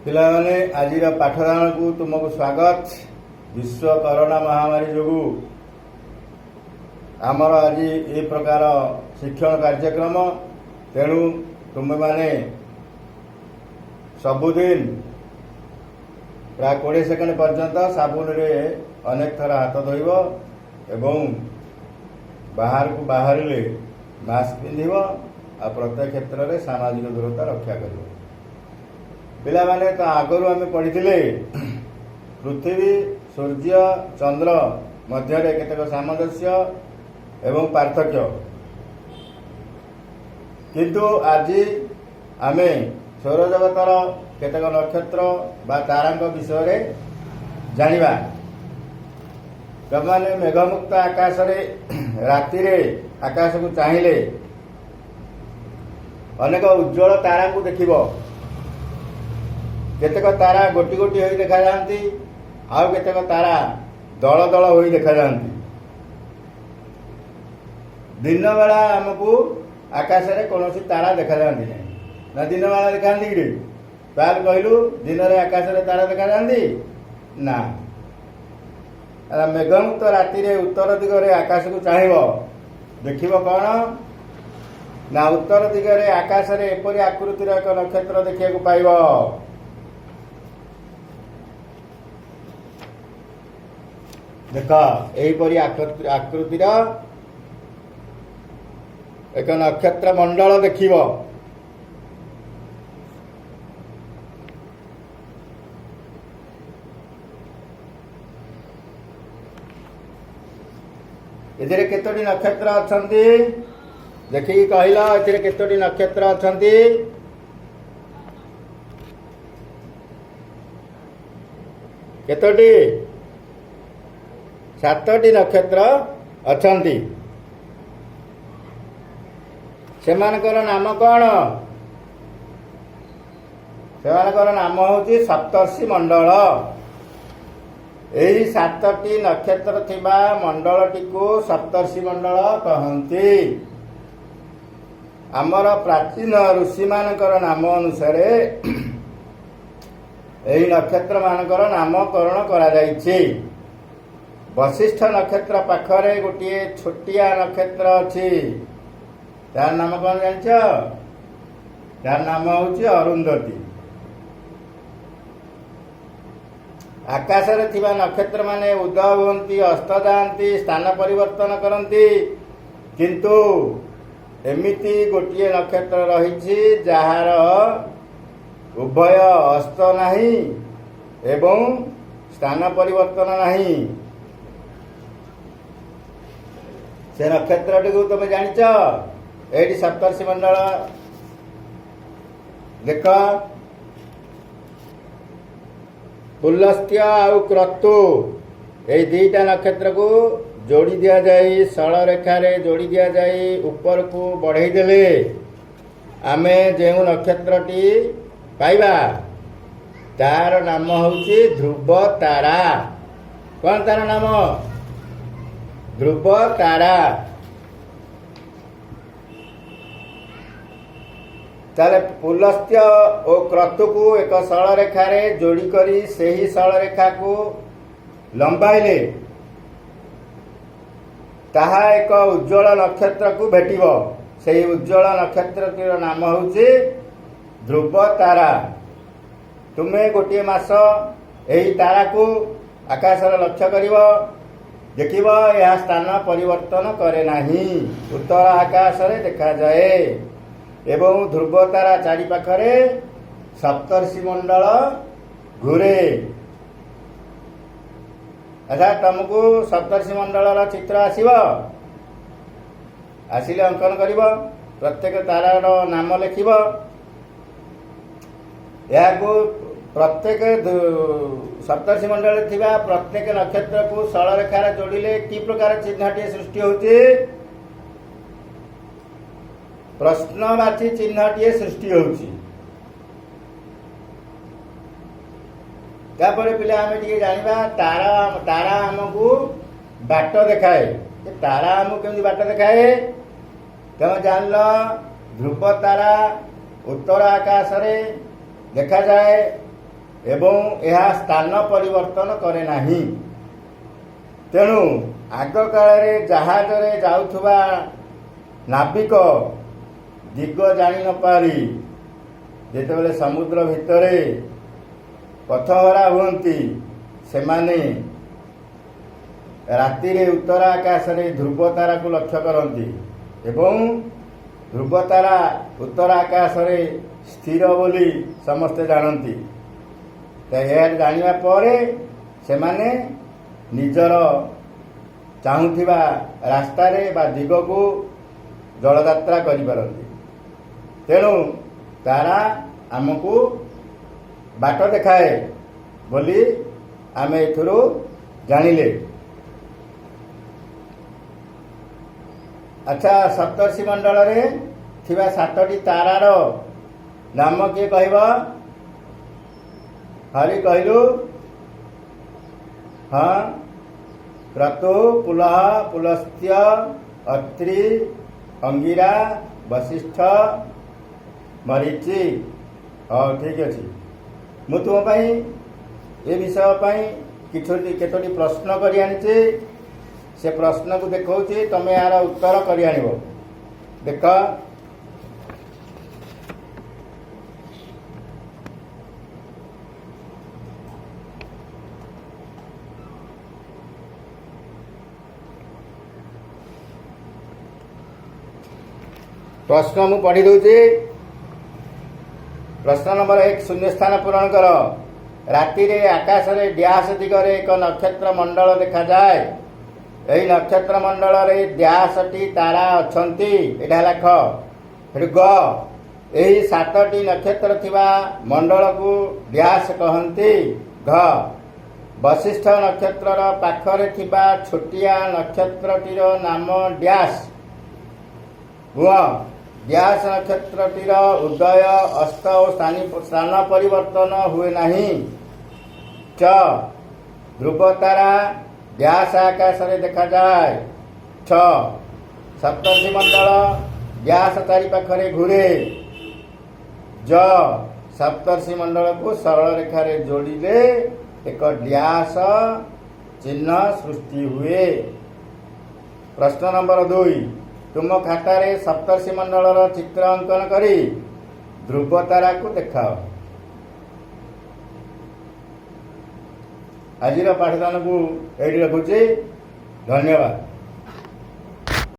ପିଲାମାନେ ଆଜିର ପାଠଦାନକୁ ତୁମକୁ ସ୍ୱାଗତ। विश्व कोरोना महामारी जोगु आमर आज ए प्रकार शिक्षण कार्यक्रम तेणु तुम्हें माने सबुदिन प्राय 20 सेकेंड पर्यंत साबुन रे अनेक थर हाथ धोइब एवं बाहर को बाहर मास्क पिंधिब आ प्रत्येक क्षेत्र में सामाजिक दूरता रक्षा कर पिला माने तो आगु आम पढ़ी पृथ्वी सूर्य चंद्र मध्य केतक सामंजस्य एवं पार्थक्य किंतु आज आम सौरजगतर केतक नक्षत्र बा तारांक विषय जानिबा मैंने मेघमुक्त आकाश रे राति रे आकाश को चाहिए अनेक उज्जवल तारा को देखिब केतक तारा गोटी गोटी होई देखा जाती आउ केतक तारा दल दल होई देखा जाती दिन बेला आमको आकाश रे कौन तारा देखा जाती ना दिन बेला देखा कि तार कहलु दिन रे आकाश रे तारा देखा जाती ना मेघमुक्त राति रे उत्तर दिगरे आकाश को चाहिब देखिब कौन ना उत्तर दिगरे आकाश रे एपरी आकृतिर एक नक्षत्र देखिया को पाइब देख यहीपरी आकृतिर एक नक्षत्र मंडल देखिब एथिरे केतोटी नक्षत्र अछंती देखिकी कहला एथिरे केतोटी नक्षत्र अछंती केतोटी 7टी नक्षत्र अछंती सेमानकर नाम कौन सेमानकर नाम होची सप्तर्षि मंडल एही 7टी नक्षत्र थिबा मंडलटी को सप्तर्षि मंडल कहंती आमर प्राचीन ऋषि मानकर नाम अनुसार एही नक्षत्र मानकर नामकरण करा जायछि वशिष्ठ नक्षत्र पाखरे गोटे छोटिया नक्षत्र अच्छी तार नाम कौन जान तार नाम हूँ अरुंधति आकाश रे थिबा नक्षत्र माने उदय हुंती अस्त जाती स्थान परिवर्तन करती किंतु एमिति गोटे नक्षत्र रही जार उभय अस्त नहीं एवं स्थान परिवर्तन नहीं से नक्षत्र को तुम जानिच एटी सप्तर्षि मंडल देख पुलस्त्य आउ क्रतु ये दुईटा नक्षत्र को जोड़ी दिया जाए सरल रेखा रे जोड़ी दिया जाए ऊपर को बढ़ई देले आमे जो नक्षत्रटी पाइबा तार नाम हूँ ध्रुव तारा कौन तार नाम ध्रुव तारा ताले पुलस्त्य और क्रतु को एक सरल रेखा रे जोड़ी करी सही सरल रेखा को लंबाइले ताहा एक उज्ज्वल नक्षत्र को भेटिब सही उज्ज्वल नक्षत्र नाम हूँ ध्रुव तारा तुम्हें गोटे मास यही तारा को आकाश लक्ष्य करिब देखिब यह स्थान परिवर्तन करे नाही उत्तर आकाश रे देखा जाए एवं ध्रुव तारा चारि पाखरे सप्तर्षि मंडल घूरे अच्छा तुमको सप्तर्षि मंडल चित्र आसिब आसिले अंकन करिब प्रत्येक तारार नाम लिखिब याको प्रत्येक सप्तर्षि मंडल थिबा प्रत्येक नक्षत्र को सरल रेखा जोड़िले कि प्रकार चिन्हटी सृष्टि होची प्रश्नवाची चिन्हटी सृष्टि होची तापर पिला आमे टिके जानिबा तारा तारा हमकु बाट देखाए तारा हमकु केमि बाट देखाए तमे जानलो ध्रुव तारा उत्तर आकाश रे देखा जाए ଏବଂ ଏହା ସ୍ଥାନ ପରିବର୍ତ୍ତନ କରେ ନାହିଁ। ତେଣୁ ଆଗ କାଳରେ ଜାହାଜରେ ଯାଉଥିବା ନାବିକ ଦିଗ ଜାଣି ନ ପାରି ଯେତେବେଳେ ସମୁଦ୍ର ଭିତରେ ପଥହରା ହୁଅନ୍ତି, ସେମାନେ ରାତିରେ ଉତ୍ତର ଆକାଶରେ ଧ୍ରୁବ ତାରାକୁ ଲକ୍ଷ୍ୟ କରନ୍ତି ଏବଂ ଧ୍ରୁବ ତାରା ଉତ୍ତର ଆକାଶରେ ସ୍ଥିର ବୋଲି ସମସ୍ତେ ଜାଣନ୍ତି। ଏହା ଜାଣିବା ପରେ ସେମାନେ ନିଜର ଚାହୁଁଥିବା ରାସ୍ତାରେ ବା ଦିଗକୁ ଜଳଯାତ୍ରା କରିପାରନ୍ତି। ତେଣୁ ତାରା ଆମକୁ ବାଟ ଦେଖାଏ ବୋଲି ଆମେ ଏଥିରୁ ଜାଣିଲେ। ଆଚ୍ଛା, ସପ୍ତର୍ଷି ମଣ୍ଡଳରେ ଥିବା 7ଟି ତାରାର ନାମ କିଏ କହିବ? ହରି କହିଲୁ? ହଁ, କ୍ରତୁ, ପୁଲହ, ପୁଲସ୍ତ୍ୟ, ଅତ୍ରି, ଅଙ୍ଗିରା, ବଶିଷ୍ଠ, ମରିଚି। ହଉ, ଠିକ୍ ଅଛି। ମୁଁ ତୁମ ପାଇଁ ଏ ବିଷୟ ପାଇଁ କେତୋଟି ପ୍ରଶ୍ନ କରି ଆଣିଛି। ସେ ପ୍ରଶ୍ନକୁ ଦେଖାଉଛି, ତମେ ଏହାର ଉତ୍ତର କରି ଆଣିବ। ଦେଖ, ପ୍ରଶ୍ନ ମୁଁ ପଢ଼ି ଦେଉଛି। ପ୍ରଶ୍ନ ନମ୍ବର 1, ଶୂନ୍ୟସ୍ଥାନ ପୂରଣ କର। ରାତିରେ ଆକାଶରେ ଡ୍ୟାସ୍ ଦିଗରେ ଏକ ନକ୍ଷତ୍ର ମଣ୍ଡଳ ଦେଖାଯାଏ। ଏହି ନକ୍ଷତ୍ର ମଣ୍ଡଳରେ ଡ୍ୟାସ୍ଟି ତାରା ଅଛନ୍ତି। ଏଇଟା ହେଲା ଖ। ସେଠୁ ଗ, ଏହି 7ଟି ନକ୍ଷତ୍ର ଥିବା ମଣ୍ଡଳକୁ ଡ୍ୟାସ୍ କହନ୍ତି। ଘ, ବଶିଷ୍ଠ ନକ୍ଷତ୍ରର ପାଖରେ ଥିବା ଛୋଟିଆ ନକ୍ଷତ୍ରଟିର ନାମ ଡ୍ୟାସ୍। ଗୁଣ, ଡ୍ୟାସ୍ ନକ୍ଷତ୍ରଟିର ଉଦୟ, ଅସ୍ତ ଓ ସ୍ଥାନ ପରିବର୍ତ୍ତନ ହୁଏ ନାହିଁ। ଚ, ଧ୍ରୁବ ତାରା ଡ୍ୟାସ୍ ଆକାଶରେ ଦେଖାଯାଏ। ଛ, ସପ୍ତର୍ଷି ମଣ୍ଡଳ ଡ୍ୟାସ୍ ଚାରିପାଖରେ ଘୁରେ। ଜ, ସପ୍ତର୍ଷି ମଣ୍ଡଳକୁ ସରଳ ରେଖାରେ ଯୋଡ଼ିଲେ ଏକ ଡ୍ୟାସ୍ ଚିହ୍ନ ସୃଷ୍ଟି ହୁଏ। ପ୍ରଶ୍ନ ନମ୍ବର 2, ତୁମ ଖାତାରେ ସପ୍ତର୍ଷି ମଣ୍ଡଳର ଚିତ୍ର ଅଙ୍କନ କରି ଧ୍ରୁବ ତାରାକୁ ଦେଖାଅ। ଆଜିର ପାଠଦାନକୁ ଏଇଠି ରଖୁଛି। ଧନ୍ୟବାଦ।